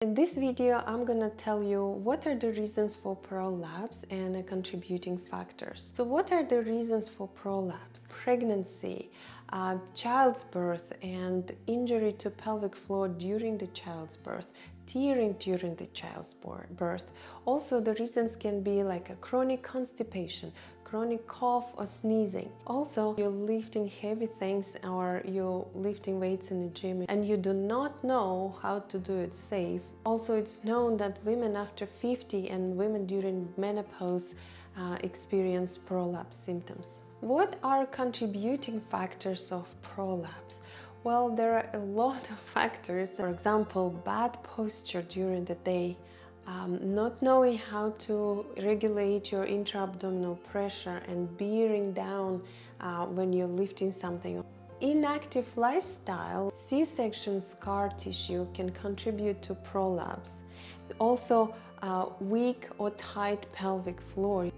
In this video, I'm gonna tell you what are the reasons for prolapse and contributing factors. So what are the reasons for prolapse? Pregnancy, child's birth and injury to pelvic floor during the child's birth, tearing during the child's birth. Also, the reasons can be like a chronic constipation, chronic cough or sneezing. Also, you're lifting heavy things or you're lifting weights in the gym and you do not know how to do it safe. Also, it's known that women after 50 and women during menopause experience prolapse symptoms. What are contributing factors of prolapse? Well, there are a lot of factors. For example, bad posture during the day, not knowing how to regulate your intra-abdominal pressure and bearing down when you're lifting something. Inactive lifestyle, C-section scar tissue can contribute to prolapse. Also, weak or tight pelvic floor.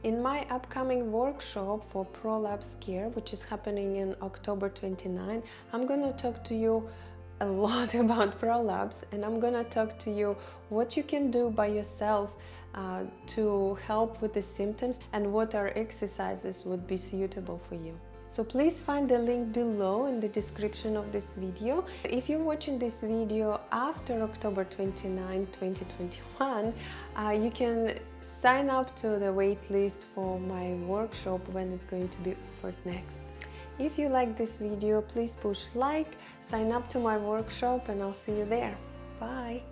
In my upcoming workshop for Prolapse Care, which is happening in October 29, I'm going to talk to you a lot about prolapse, and I'm gonna talk to you what you can do by yourself to help with the symptoms and what our exercises would be suitable for you. So please find the link below in the description of this video. If you're watching this video after October 29, 2021, you can sign up to the wait list for my workshop when it's going to be offered next. If you like this video, please push like, sign up to my workshop, and I'll see you there. Bye!